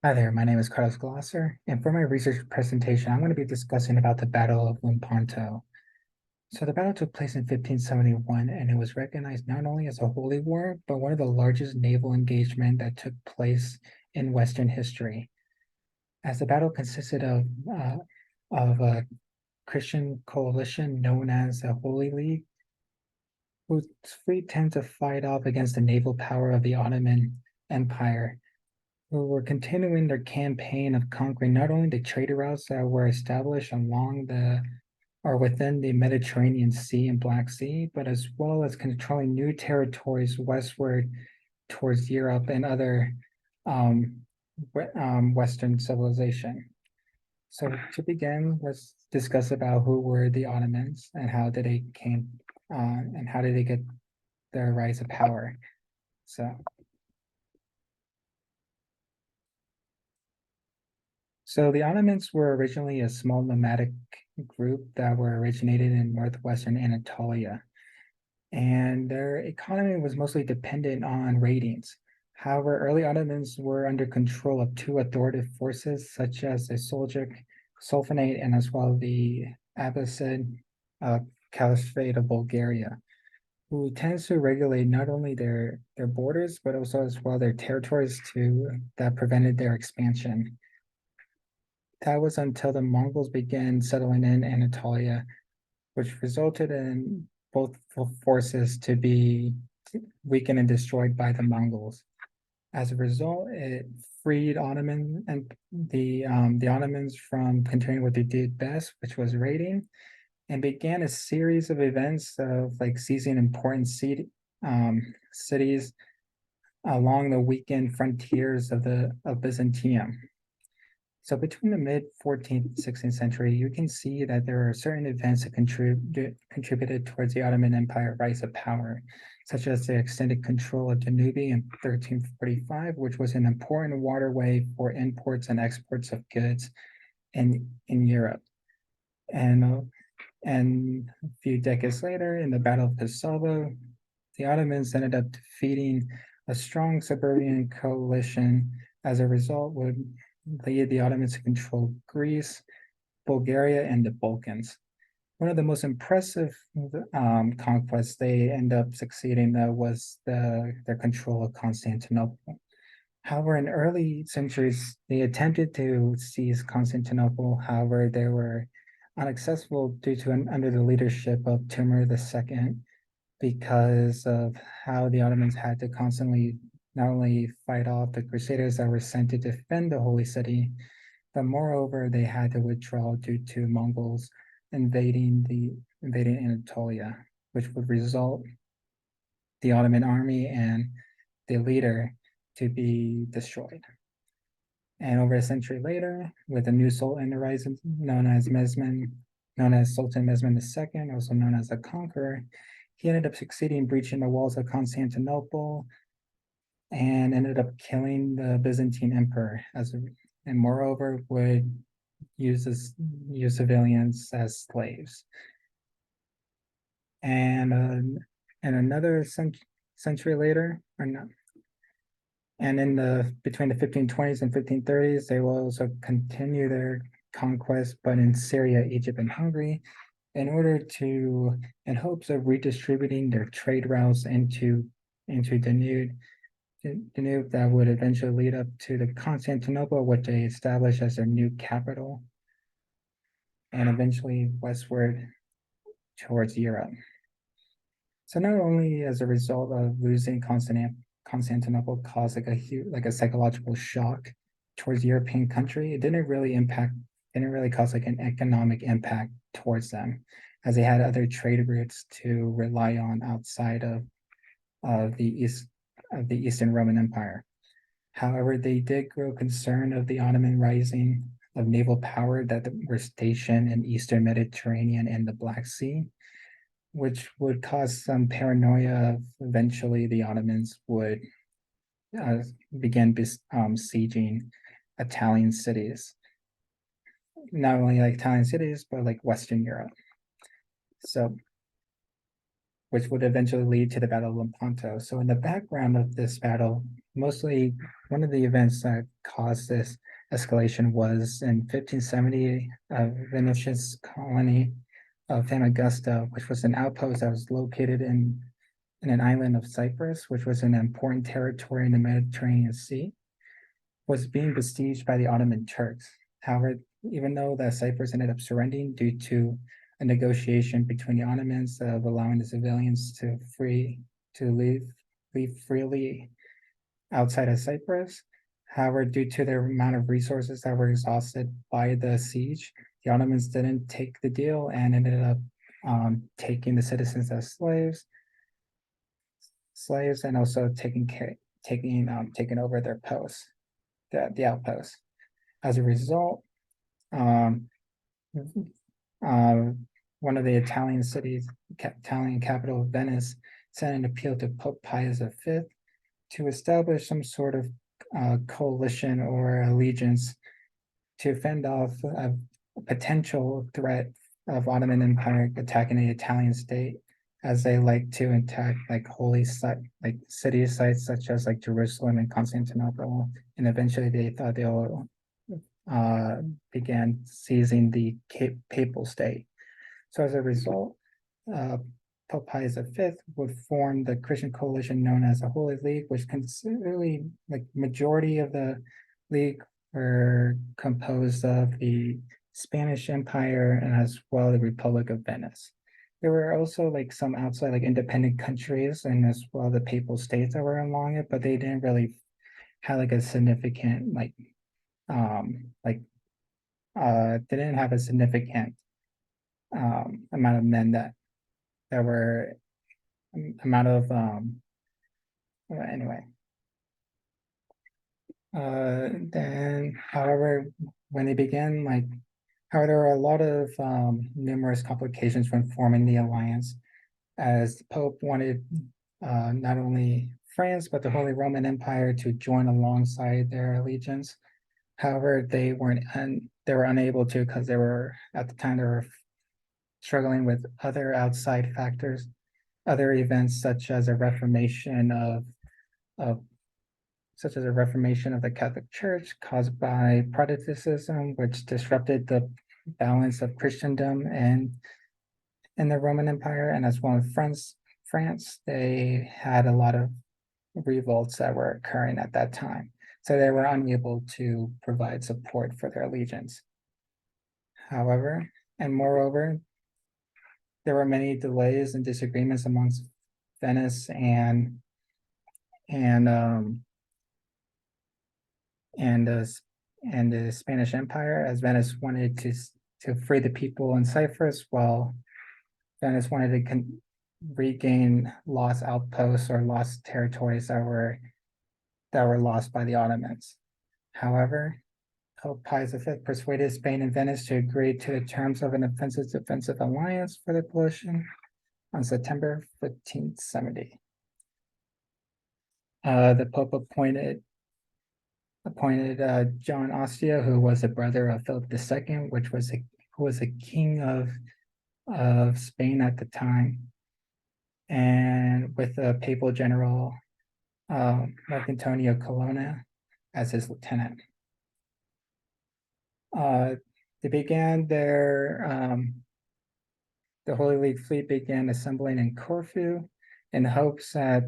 Hi there, my name is Carlos Glosser, and for my research presentation, I'm going to be discussing about the Battle of Lepanto. So the battle took place in 1571, and it was recognized not only as a holy war, but one of the largest naval engagement that took place in Western history. As the battle consisted of a Christian coalition known as the Holy League, whose fleet tended to fight off against the naval power of the Ottoman Empire, who were continuing their campaign of conquering not only the trade routes that were established along the or within the Mediterranean Sea and Black Sea, but as well as controlling new territories westward towards Europe and other um, Western civilization. So to begin, let's discuss about who were the Ottomans and how did they came and how did they get their rise of power. So So the Ottomans were originally a small nomadic group that were originated in northwestern Anatolia, and their economy was mostly dependent on ratings. However, early Ottomans were under control of two authoritative forces, such as the Seljuk Sultanate and as well the Abbasid uh, Caliphate of Bulgaria, who tends to regulate not only their borders but also as well their territories to that prevented their expansion. That was until the Mongols began settling in Anatolia, which resulted in both forces to be weakened and destroyed by the Mongols. As a result, it freed Ottoman and the Ottomans from continuing what they did best, which was raiding, and began a series of events of like seizing important cities along the weakened frontiers of Byzantium. So between the mid 14th, 16th century, you can see that there are certain events that contributed towards the Ottoman Empire rise of power, such as the extended control of Danube in 1345, which was an important waterway for imports and exports of goods in Europe. And a few decades later, in the Battle of Kosovo, the Ottomans ended up defeating a strong Serbian coalition. As a result, would lead the Ottomans to control Greece, Bulgaria, and the Balkans. One of the most impressive conquests they end up succeeding though was their control of Constantinople. However, in early centuries, they attempted to seize Constantinople. However, they were unsuccessful due to under the leadership of Timur II, because of how the Ottomans had to constantly not only fight off the Crusaders that were sent to defend the holy city, but moreover they had to withdraw due to Mongols invading Anatolia, which would result the Ottoman army and the leader to be destroyed. And over a century later, with a new sultan arising, known as Sultan Mehmed II, also known as the Conqueror, he ended up succeeding breaching the walls of Constantinople and ended up killing the Byzantine emperor and moreover would use use civilians as slaves. And another century later, or not, and in the between the 1520s and 1530s, they will also continue their conquest, but in Syria, Egypt, and Hungary, in order to, in hopes of redistributing their trade routes into Danube that would eventually lead up to the Constantinople, which they established as their new capital, and eventually westward towards Europe. So not only as a result of losing Constantinople caused like a psychological shock towards European country, it didn't really cause like an economic impact towards them, as they had other trade routes to rely on outside of the Eastern Roman Empire. However, they did grow concerned of the Ottoman rising of naval power that were stationed in Eastern Mediterranean and the Black Sea, which would cause some paranoia of eventually the Ottomans would uh, begin sieging Italian cities, not only like Italian cities, but like Western Europe. So which would eventually lead to the Battle of Lepanto. So in the background of this battle, mostly one of the events that caused this escalation was in 1570, Venetian's colony of Famagusta, which was an outpost that was located in an island of Cyprus, which was an important territory in the Mediterranean Sea, was being besieged by the Ottoman Turks. However, even though the Cyprus ended up surrendering due to a negotiation between the Ottomans of allowing the civilians to leave freely outside of Cyprus. However, due to the amount of resources that were exhausted by the siege, the Ottomans didn't take the deal and ended up taking the citizens as slaves, and also taking over their posts, the outposts. As a result, um, uh, one of the Italian capital of Venice, sent an appeal to Pope Pius V to establish some sort of coalition or allegiance to fend off a potential threat of Ottoman Empire attacking the Italian state, as they like to attack like like city sites such as like Jerusalem and Constantinople, and eventually they thought they'll uh, began seizing the papal state. So as a result, uh, Pope Pius V would form the Christian coalition known as the Holy League, which considerably like majority of the league were composed of the Spanish Empire and as well the Republic of Venice. There were also like some outside like independent countries and as well the papal states that were along it, but they didn't really have like a significant like they didn't have a significant amount of men that were amount of anyway. Then, however, when they began, however, there were a lot of numerous complications when forming the alliance, as the Pope wanted not only France but the Holy Roman Empire to join alongside their allegiance. However, they were unable to because they were at the time they were struggling with other outside factors, other events of such as a reformation of the Catholic Church caused by Protestantism, which disrupted the balance of Christendom and in the Roman Empire, and as well in France, they had a lot of revolts that were occurring at that time. So they were unable to provide support for their allegiance. However, and moreover, there were many delays and disagreements amongst Venice and and the and the Spanish Empire, as Venice wanted to free the people in Cyprus, while Venice wanted to regain lost outposts or lost territories that were lost by the Ottomans. However, Pope Pius V persuaded Spain and Venice to agree to the terms of an offensive-defensive alliance for the coalition on September 1570. The Pope appointed John Ostia, who was a brother of Philip II, who was a king of Spain at the time, and with the papal general Marcantonio Colonna as his lieutenant. They began the Holy League fleet began assembling in Corfu in hopes that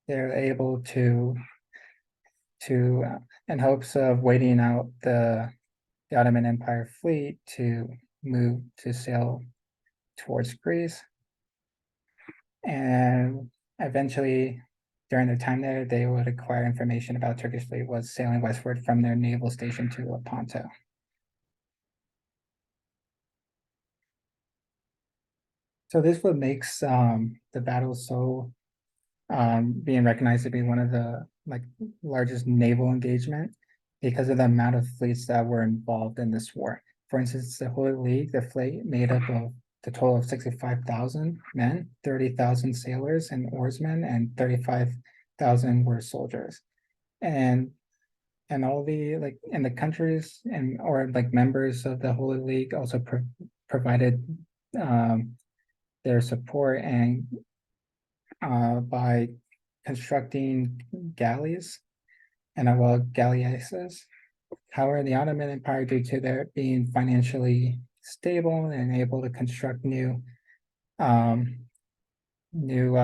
they're able to in hopes of waiting out the Ottoman Empire fleet to sail towards Greece. And eventually, during their time there, they would acquire information about Turkish fleet was sailing westward from their naval station to Lepanto. So this what makes the battle so being recognized to be one of the largest naval engagement because of the amount of fleets that were involved in this war. For instance, the Holy League, the fleet made up of the total of 65,000 men, 30,000 sailors and oarsmen, and 35,000 were soldiers. And all the and the countries and or members of the Holy League also provided their support and by constructing galleys and galleasses. However, the Ottoman Empire, due to their being financially stable and able to construct um, new,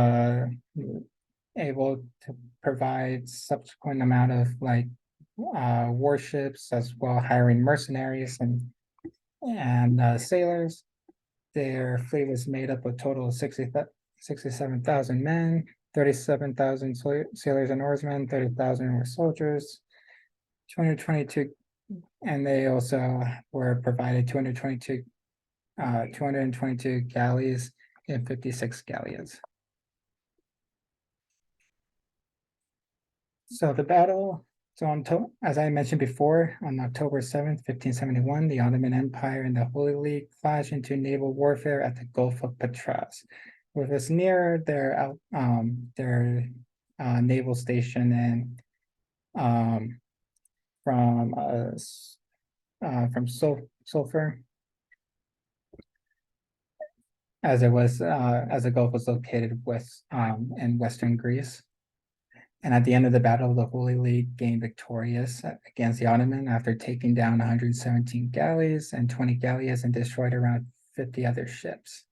able to provide subsequent amount of warships as well, hiring mercenaries and sailors. Their fleet was made up of a total of 67,000 men, 37,000 sailors and oarsmen, 30,000 were soldiers, 222, and they also were provided 222 galleys and 56 galleons. So the battle, as I mentioned before, on October 7th, 1571, the Ottoman Empire and the Holy League clashed into naval warfare at the Gulf of Patras, which was near their naval station and from Sulphur, as the Gulf was located in western Greece. And at the end of the battle, the Holy League gained victorious against the Ottoman after taking down 117 galleys and 20 galleys and destroyed around 50 other ships.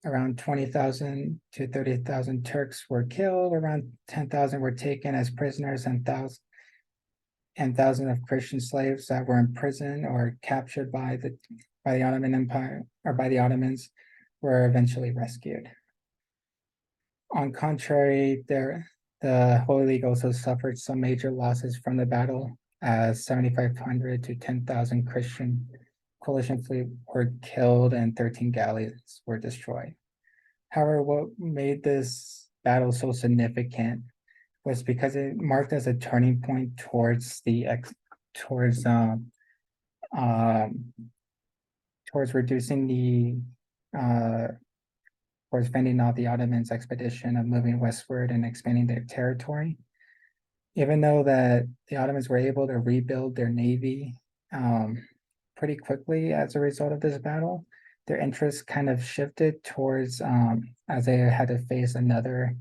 Around 20,000 to 30,000 Turks were killed, around 10,000 were taken as prisoners, and thousands of Christian slaves that were imprisoned or captured by the Ottoman Empire or by the Ottomans were eventually rescued. On contrary, the Holy League also suffered some major losses from the battle, as 7,500 to 10,000 Christian coalition fleet were killed and 13 galleys were destroyed. However, what made this battle so significant was because it marked as a turning point towards towards reducing towards fending off the Ottomans' expedition of moving westward and expanding their territory. Even though that the Ottomans were able to rebuild their navy pretty quickly as a result of this battle, their interest kind of shifted towards as they had to face another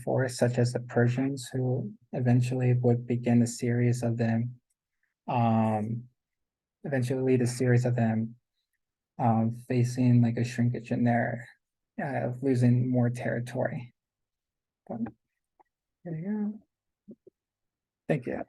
force, such as the Persians, who eventually would begin a series of them, eventually lead a series of them facing like a shrinkage in their of losing more territory. But there you go. Thank you.